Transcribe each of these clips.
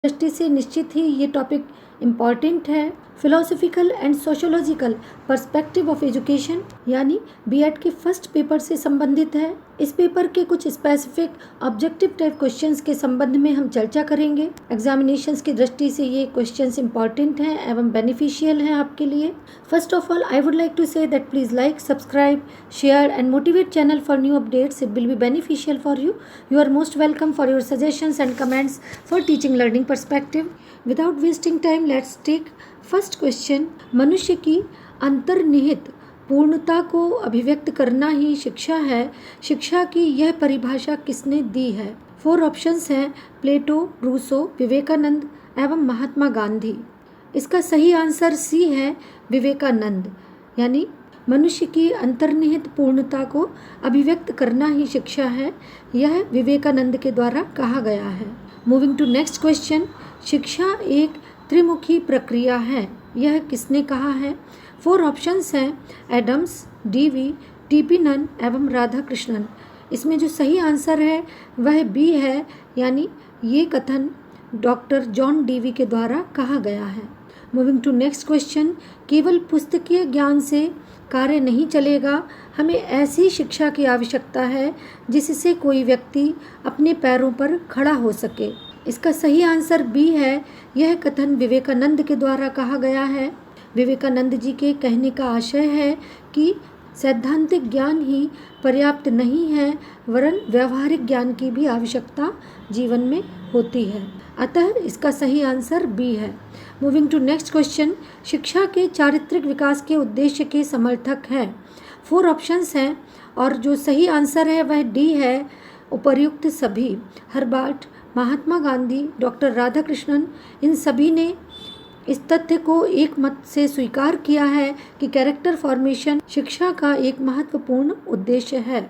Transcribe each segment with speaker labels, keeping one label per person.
Speaker 1: दृष्टि से निश्चित ही ये टॉपिक इम्पॉर्टेंट है। Philosophical and sociological perspective of education यानी बीएड के फर्स्ट पेपर से संबंधित है। इस पेपर के कुछ स्पेसिफिक ऑब्जेक्टिव टाइप क्वेश्चंस के संबंध में हम चर्चा करेंगे। एग्जामिनेशंस की दृष्टि से ये क्वेश्चंस इम्पॉर्टेंट हैं एवं बेनिफिशियल हैं आपके लिए। First of all I would like to say that please like, subscribe, share and motivate channel for new updates. It will be beneficial for you. You are most welcome for your suggestions and comments for teaching learning perspective. Without wasting time, let's take first question. मनुष्य की अंतर्निहित पूर्णता को अभिव्यक्त करना ही शिक्षा है। शिक्षा की यह परिभाषा किसने दी है? 4 ऑप्शंस हैं: प्लेटो, रूसो, विवेकानंद एवं महात्मा गांधी. इसका सही आंसर सी है, विवेकानंद. यानी मनुष्य की अंतर्निहित पूर्णता को अभिव्यक्त करना ही शिक्षा है, यह विवेकानंद के द्वारा कहा गया है. Moving to next question. शिक्षा एक त्रिमुखी प्रक्रिया है, यह किसने कहा है? 4 ऑप्शंस हैं: एडम्स, डीवी, टीपी नन एवं राधा कृष्णन. इसमें जो सही आंसर है वह बी है, यानी ये कथन डॉक्टर जॉन डीवी के द्वारा कहा गया है. Moving to next question. केवल पुस्तकीय ज्ञान से कार्य नहीं चलेगा, हमें ऐसी शिक्षा की आवश्यकता है जिससे कोई व्यक्ति अपने पैरों पर खड़ा हो सके. इसका सही आंसर बी है, यह कथन विवेकानंद के द्वारा कहा गया है. विवेकानंद जी के कहने का आशय है कि सैद्धांतिक ज्ञान ही पर्याप्त नहीं है, वरन व्यवहारिक ज्ञान की भी आवश्यकता जीवन में होती है. अतः इसका सही आंसर बी है. Moving to next question. शिक्षा के चारित्रिक विकास के उद्देश्य के समर्थक हैं. 4 ऑप्शंस हैं और जो सही आंसर है वह डी है, उपर्युक्त सभी. हर्बार्ट, महात्मा गांधी, डॉक्टर राधाकृष्णन, इन सभी ने इस तथ्य को एक मत से स्वीकार किया है कि कैरेक्टर फॉर्मेशन शिक्षा का एक महत्वपूर्ण उद्देश्य है.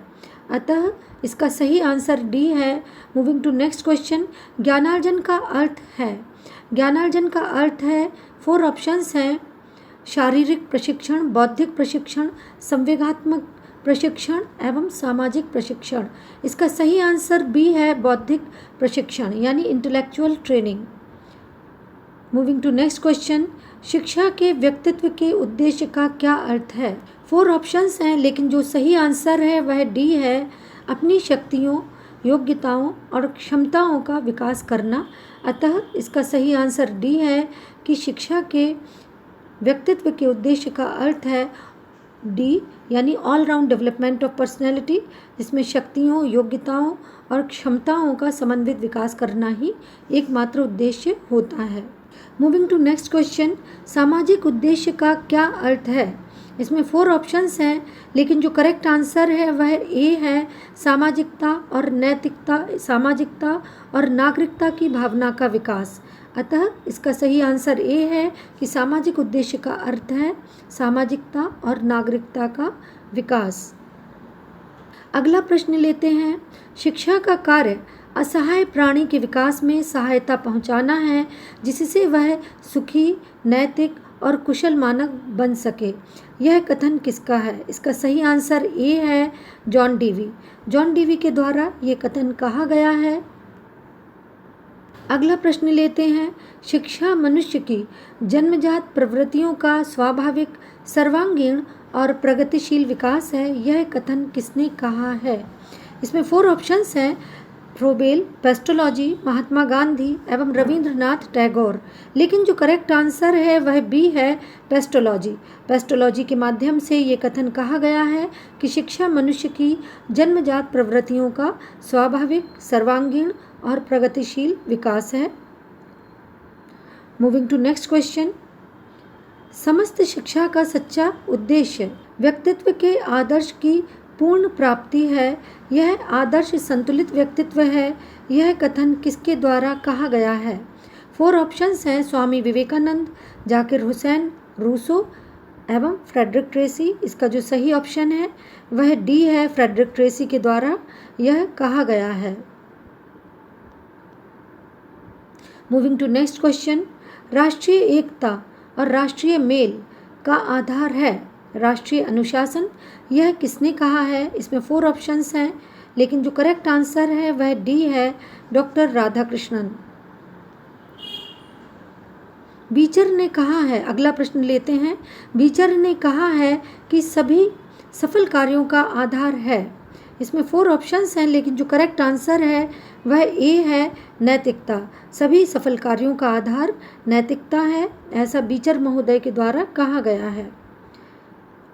Speaker 1: अतः इसका सही आंसर डी है. Moving to next question. ज्ञानार्जन का अर्थ है. ज्ञानार्जन का अर्थ है, 4 ऑप्शंस हैं: शारीरिक प्रशिक्षण, बौद्धिक प्रशिक्षण, संवेगात्मक प्रशिक्षण एवं सामाजिक प्रशिक्षण. इसका सही आंसर बी है, बौद्धिक प्रशिक्षण यानी intellectual training. Moving to next question. शिक्षा के व्यक्तित्व के उद्देश्य का क्या अर्थ है? 4 ऑप्शंस हैं, लेकिन जो सही आंसर है वह डी है, अपनी शक्तियों, योग्यताओं और क्षमताओं का विकास करना. अतः इसका सही आंसर डी है कि शिक्षा के व्यक्तित्व के उद्देश्य का अर्थ है डी, यानी all round development of personality, जिसमें शक्तियों, योग्यताओं और क्षमताओं का समन्वित विकास करना ही एकमात्र उद्देश्य होता है. Moving to next question. सामाजिक उद्देश्य का क्या अर्थ है? इसमें 4 ऑप्शंस हैं, लेकिन जो करेक्ट आंसर है वह ए है, सामाजिकता और नैतिकता, सामाजिकता और नागरिकता की भावना का विकास. अतः इसका सही आंसर ए है कि सामाजिक उद्देश्य का अर्थ है सामाजिकता और नागरिकता का विकास. अगला प्रश्न लेते हैं. शिक्षा का कार्य असहाय प्राणी के विकास में सहायता पहुंचाना है, जिससे वह सुखी, नैतिक और कुशल मानव बन सके. यह कथन किसका है? इसका सही आंसर ए है, जॉन डीवी. जॉन डीवी के द्वारा ये कथन कहा गया है. अगला प्रश्न लेते हैं. शिक्षा मनुष्य की जन्मजात प्रवृत्तियों का स्वाभाविक, सर्वांगीण और प्रगतिशील विकास है, यह कथन किसने कहा है? इसमें 4 ऑप्शंस हैं: फ्रोबेल, पेस्टोलॉजी, महात्मा गांधी एवं रविंद्रनाथ टैगोर. लेकिन जो करेक्ट आंसर है वह बी है, पेस्टोलॉजी. पेस्टोलॉजी के माध्यम से ये कथन कहा गया है कि शिक्षा मनुष्य की जन्मजात प्रवृत्तियों का स्वाभाविक, सर्वांगीण और प्रगतिशील विकास है. Moving to next question. समस्त शिक्षा का सच्चा उद्देश्य व्यक्तित्व के आदर्श की पूर्ण प्राप्ति है, यह आदर्श संतुलित व्यक्तित्व है, यह कथन किसके द्वारा कहा गया है? 4 ऑप्शंस हैं: स्वामी विवेकानंद, जाकिर हुसैन, रूसो एवं फ्रेडरिक ट्रेसी. इसका जो सही ऑप्शन है वह डी है, फ्रेडरिक ट्रेसी के द्वारा यह कहा गया है. Moving to next question. राष्ट्रीय एकता और राष्ट्रीय मेल का आधार है राष्ट्रीय अनुशासन, यह किसने कहा है? इसमें 4 ऑप्शंस हैं, लेकिन जो करेक्ट आंसर है वह डी है, डॉक्टर राधाकृष्णन. बीचर ने कहा है, अगला प्रश्न लेते हैं। बीचर ने कहा है कि सभी सफल कार्यों का आधार है। इसमें 4 ऑप्शंस हैं, लेकिन जो करेक्ट आंसर है वह ए है, नैतिकता। सभी सफल कार्यों का आधार नैतिकता है, ऐसा बीचर महोदय के द्वारा कहा गया है।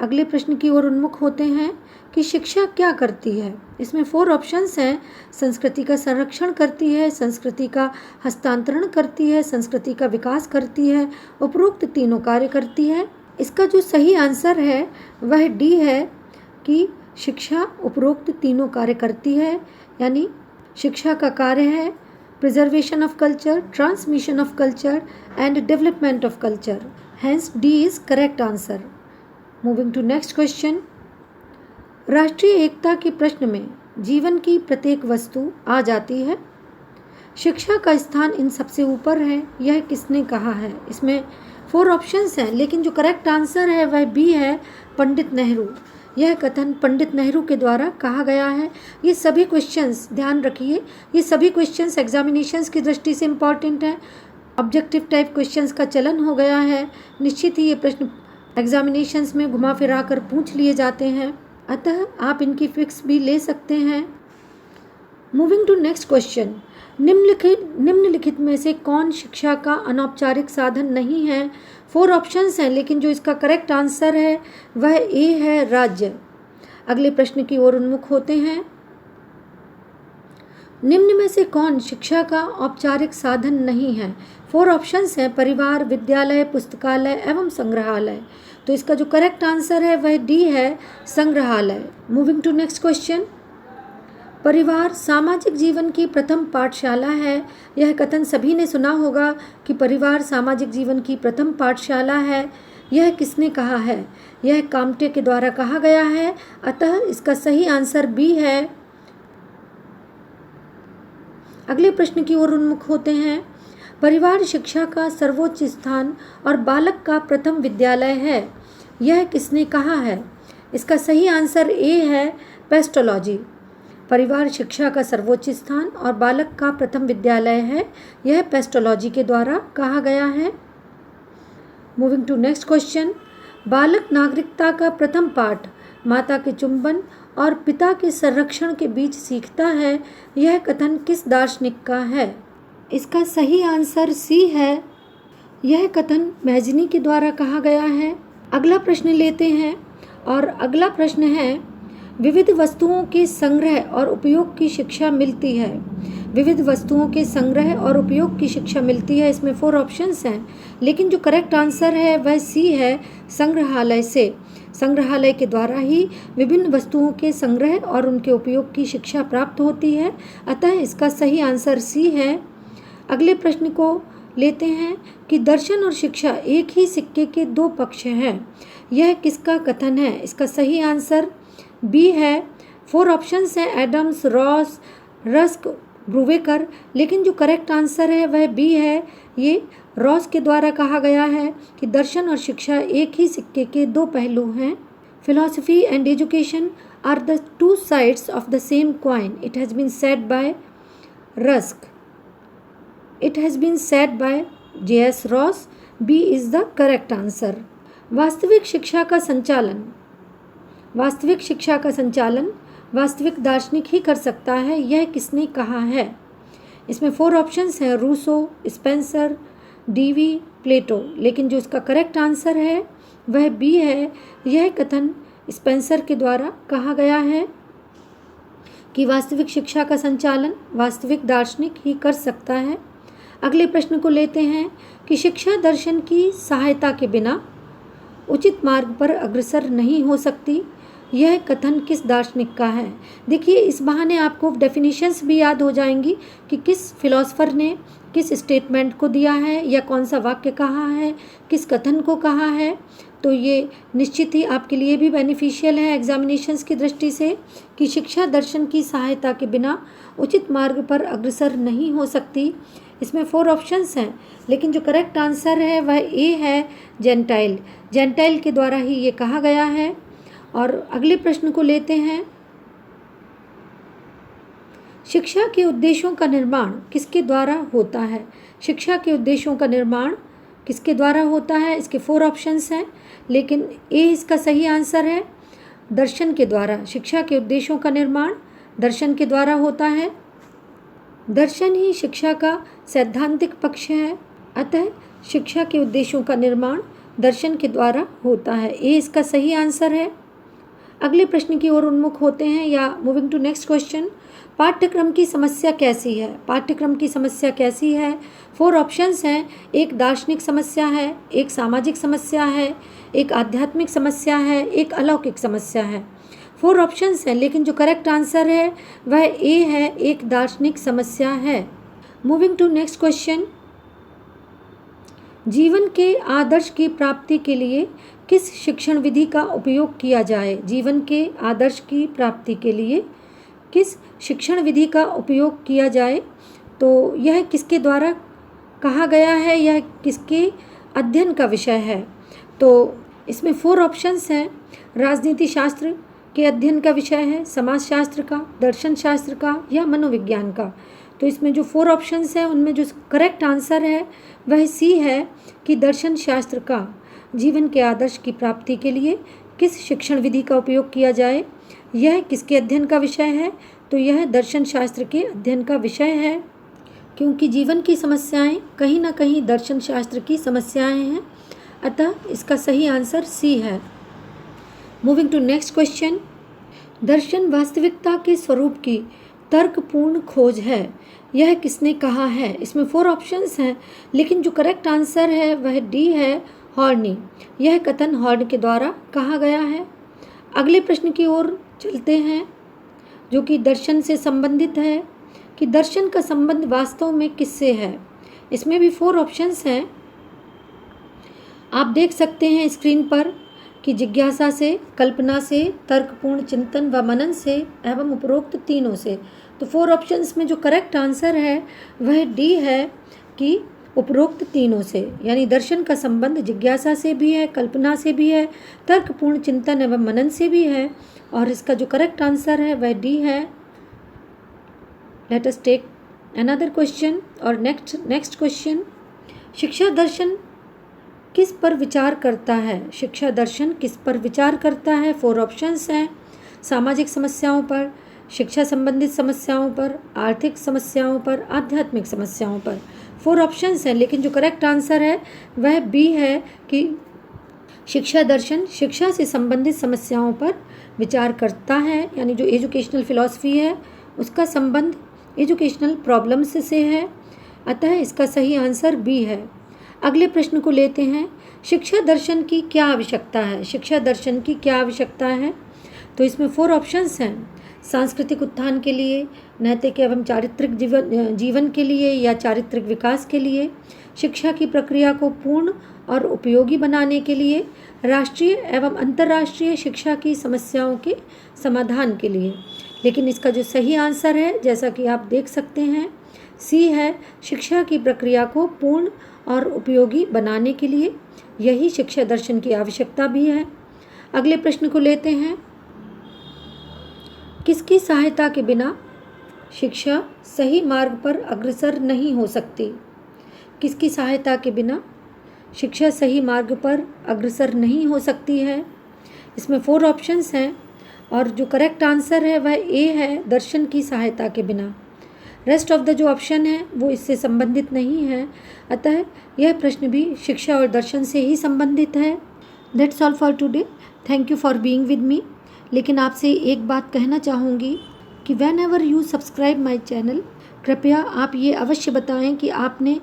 Speaker 1: अगले प्रश्न की ओर उन्मुख होते हैं कि शिक्षा क्या करती है। इसमें 4 ऑप्शंस हैं। संस्कृति का संरक्षण करती है, संस्कृति का हस्तांतरण करती है, संस्कृति का विकास करती है, उपरोक्त तीनों कार्य करती है। इसका जो सही आंसर है वह डी है कि शिक्षा उपरोक्त तीनों कार्य करती है, यानी शिक्षा का कार्य है preservation of culture, transmission of culture and development of culture. Hence D is correct answer. Moving to next question. राष्ट्रीय एकता के प्रश्न में जीवन की प्रत्येक वस्तु आ जाती है। शिक्षा का स्थान इन सबसे ऊपर है, यह किसने कहा है। इसमें 4 ऑप्शंस हैं, लेकिन जो करेक्ट आंसर है वह बी है, पंडित नेहरू। यह कथन पंडित नेहरू के द्वारा कहा गया है। ये सभी क्वेश्चंस ध्यान रखिए, ये सभी क्वेश्चंस एग्जामिनेशंस की दृष्टि से इम्पॉर्टेंट हैं। ऑब्जेक्टिव टाइप क्वेश्चंस का चलन हो गया है। निश्चित ही ये प्रश्न एग्जामिनेशंस में घुमा फिरा कर पूछ लिए जाते हैं, अतः आप इनकी फिक्स भी ले सकते हैं। Moving to next question. निम्नलिखित में से कौन शिक्षा का अनौपचारिक साधन नहीं है। 4 ऑप्शंस हैं, लेकिन जो इसका करेक्ट आंसर है वह ए है, राज्य। अगले प्रश्न की ओर उन्मुख होते हैं। निम्न में से कौन शिक्षा का औपचारिक साधन नहीं है। 4 ऑप्शंस हैं, परिवार, विद्यालय, पुस्तकालय एवं संग्रहालय। तो इसका जो करेक्ट आंसर है वह डी है, संग्रहालय। Moving to next question. परिवार सामाजिक जीवन की प्रथम पाठशाला है। यह कथन सभी ने सुना होगा कि परिवार सामाजिक जीवन की प्रथम पाठशाला है। यह किसने कहा है। यह काम्टे के द्वारा कहा गया है, अतः इसका सही आंसर बी है। अगले प्रश्न की ओर उन्मुख होते हैं। परिवार शिक्षा का सर्वोच्च स्थान और बालक का प्रथम विद्यालय है। यह किसने कहा है। इसका सही आंसर ए है, पेस्टोलॉजी। परिवार शिक्षा का सर्वोच्च स्थान और बालक का प्रथम विद्यालय है, यह पेस्टोलॉजी के द्वारा कहा गया है। Moving to next question. बालक नागरिकता का प्रथम पाठ माता के चुंबन और पिता के संरक्षण के बीच सीखता है। यह कथन किस दार्शनिक का है। इसका सही आंसर सी है। यह कथन मैजनी के द्वारा कहा गया है। अगला प्रश्न लेते हैं और अगला प्रश्न है, विविध वस्तुओं के संग्रह और उपयोग की शिक्षा मिलती है। विविध वस्तुओं के संग्रह और उपयोग की शिक्षा मिलती है। इसमें 4 ऑप्शंस हैं, लेकिन जो करेक्ट आंसर है वह सी है, संग्रहालय से। संग्रहालय के द्वारा ही विभिन्न वस्तुओं के संग्रह और उनके उपयोग की शिक्षा प्राप्त होती है, अतः इसका सही आंसर सी है। अगले प्रश्न को लेते हैं कि दर्शन और शिक्षा एक ही सिक्के के 2 पक्ष हैं। यह किसका कथन है। इसका सही आंसर बी है। 4 ऑप्शंस हैं, एडम्स, रॉस, रस्क, ब्रूवेकर, लेकिन जो करेक्ट आंसर है वह बी है। ये रॉस के द्वारा कहा गया है कि दर्शन और शिक्षा एक ही सिक्के के 2 पहलू हैं। Philosophy and education are the 2 sides of the same coin. It has been said by Rusk. It has been said by J.S. Ross. B is the correct answer. वास्तविक शिक्षा का संचालन वास्तविक दार्शनिक ही कर सकता है, यह किसने कहा है। इसमें 4 ऑप्शंस हैं, रूसो, स्पेंसर, डीवी, प्लेटो, लेकिन जो इसका करेक्ट आंसर है वह बी है। यह कथन स्पेंसर के द्वारा कहा गया है कि वास्तविक शिक्षा का संचालन वास्तविक दार्शनिक ही कर सकता है। अगले प्रश्न को लेते हैं कि शिक्षा दर्शन की सहायता के बिना उचित मार्ग पर अग्रसर नहीं हो सकती। यह कथन किस दार्शनिक का है। देखिए, इस बहाने आपको डेफिनेशंस भी याद हो जाएंगी कि किस फिलोसोफर ने किस स्टेटमेंट को दिया है या कौन सा वाक्य कहा है, किस कथन को कहा है। तो ये निश्चित ही आपके लिए भी बेनिफिशियल है एग्जामिनेशंस की दृष्टि से कि शिक्षा दर्शन की सहायता के बिना उचित मार्ग पर अग्रसर नहीं हो सकती। इसमें 4 ऑप्शंस हैं, लेकिन जो करेक्ट आंसर है वह ए है, जेंटाइल। जेंटाइल के द्वारा ही ये कहा गया है। और अगले प्रश्न को लेते हैं, शिक्षा के उद्देश्यों का निर्माण किसके द्वारा होता है। शिक्षा के उद्देश्यों का निर्माण किसके द्वारा होता है? इसके 4 ऑप्शंस हैं, लेकिन ए इसका सही आंसर है। दर्शन के द्वारा। शिक्षा के उद्देश्यों का निर्माण दर्शन के द्वारा होता है। दर्शन ही शिक्षा का सैद्धांतिक पक्ष है, अतः शिक्षा के उद्देश्यों का निर्माण दर्शन के द्वारा होता है। ए इसका सही आंसर है। अगले प्रश्न की ओर उन्मुख होते हैं या मूविंग टू नेक्स्ट क्वेश्चन। पाठ्यक्रम की समस्या कैसी है? पाठ्यक्रम की समस्या कैसी है? 4 ऑप्शंस हैं। एक दार्शनिक समस्या है, एक सामाजिक समस्या है, एक आध्यात्मिक समस्या है, एक अलौकिक समस्या है। 4 ऑप्शंस हैं, लेकिन जो करेक्ट आंसर है वह ए है, एक दार्शनिक समस्या है। Moving to next question. जीवन के आदर्श की प्राप्ति के लिए किस शिक्षण विधि का उपयोग किया जाए? जीवन के आदर्श की प्राप्ति के लिए किस शिक्षण विधि का उपयोग किया जाए? तो यह किसके द्वारा कहा गया है? यह किसके अध्ययन का विषय है? तो इसमें 4 ऑप्शंस हैं। राजनीति शास्त्र के अध्ययन का विषय है, समाजशास्त्र का, दर्शन शास्त्र का या मनोविज्ञान का। तो इसमें जो 4 ऑप्शंस हैं उनमें जो करेक्ट आंसर है वह सी है कि दर्शन शास्त्र का जीवन के आदर्श की प्राप्ति के लिए किस शिक्षण विधि का उपयोग किया जाए, यह किसके अध्ययन का विषय है? तो यह दर्शन शास्त्र के अध्ययन का विषय है, क्योंकि जीवन की समस्याएं कहीं ना कहीं दर्शन शास्त्र की समस्याएं हैं, अतः इसका सही आंसर सी है। Moving to next question. दर्शन वास्तविकता के स्वरूप की तर्कपूर्ण खोज है, यह किसने कहा है? इसमें 4 ऑप्शंस हैं, लेकिन जो करेक्ट आंसर है वह डी है, हॉर्नी। यह कथन हॉर्न के द्वारा कहा गया है। अगले प्रश्न की ओर चलते हैं, जो कि दर्शन से संबंधित है कि दर्शन का संबंध वास्तव में किससे है। इसमें भी 4 ऑप्शंस हैं। आप देख सकते हैं स्क्रीन पर कि जिज्ञासा से, कल्पना से, तर्कपूर्ण चिंतन व मनन से एवं उपरोक्त तीनों से। तो 4 ऑप्शंस में जो करेक्ट आंसर है वह डी है कि उपरोक्त तीनों से, यानी दर्शन का संबंध जिज्ञासा से भी है, कल्पना से भी है, तर्कपूर्ण चिंतन एवं मनन से भी है, और इसका जो करेक्ट आंसर है वह डी है। Let us take another question और नेक्स्ट क्वेश्चन। शिक्षा दर्शन किस पर विचार करता है? शिक्षा दर्शन किस पर विचार करता है? 4 ऑप्शंस हैं। सामाजिक समस्याओं पर, शिक्षा संबंधित समस्याओं पर, आर्थिक समस्याओं पर, आध्यात्मिक समस्याओं पर। 4 ऑप्शंस हैं, लेकिन जो करेक्ट आंसर है वह बी है कि शिक्षा दर्शन शिक्षा से संबंधित समस्याओं पर विचार करता है, यानी जो एजुकेशनल फिलॉसफी है उसका संबंध एजुकेशनल प्रॉब्लम्स से है, अतः इसका सही आंसर बी है। अगले प्रश्न को लेते हैं। शिक्षा दर्शन की क्या आवश्यकता है? शिक्षा दर्शन की क्या आवश्यकता है? तो इसमें 4 ऑप्शंस हैं। सांस्कृतिक उत्थान के लिए, नैतिक एवं चारित्रिक जीवन के लिए या चारित्रिक विकास के लिए, शिक्षा की प्रक्रिया को पूर्ण और उपयोगी बनाने के लिए, राष्ट्रीय एवं अंतर्राष्ट्रीय शिक्षा की समस्याओं के समाधान के लिए। लेकिन इसका जो सही आंसर है, जैसा कि आप देख सकते हैं, सी है, शिक्षा की प्रक्रिया को पूर्ण और उपयोगी बनाने के लिए। यही शिक्षा दर्शन की आवश्यकता भी है। अगले प्रश्न को लेते हैं। किसकी सहायता के बिना शिक्षा सही मार्ग पर अग्रसर नहीं हो सकती? किसकी सहायता के बिना शिक्षा सही मार्ग पर अग्रसर नहीं हो सकती है? इसमें 4 ऑप्शंस हैं, और जो करेक्ट आंसर है वह ए है, दर्शन की सहायता के बिना। रेस्ट ऑफ द जो ऑप्शन है वो इससे संबंधित नहीं है, अतः यह प्रश्न भी शिक्षा और दर्शन से ही संबंधित है। That's all for today. Thank you for being with मी। लेकिन आपसे एक बात कहना चाहूँगी कि when ever you subscribe my channel, कृपया आप ये अवश्य बताएं कि आपने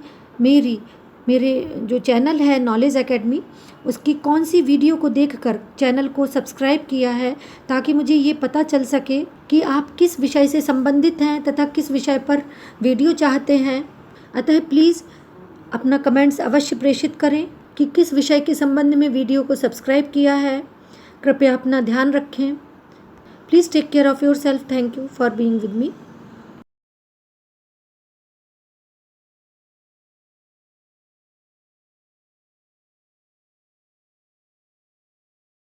Speaker 1: मेरे जो चैनल है नॉलेज एकेडमी, उसकी कौन सी वीडियो को देखकर चैनल को सब्सक्राइब किया है, ताकि मुझे ये पता चल सके कि आप किस विषय से संबंधित हैं तथा किस विषय पर वीडियो चाहते हैं। अतः प्लीज़ अपना कमेंट्स अवश्य प्रेषित करें कि किस विषय के संबंध में वीडियो को सब्सक्राइब किया है। कृपया अपना ध्यान रखें। Please take care of yourself. Thank you for being with me.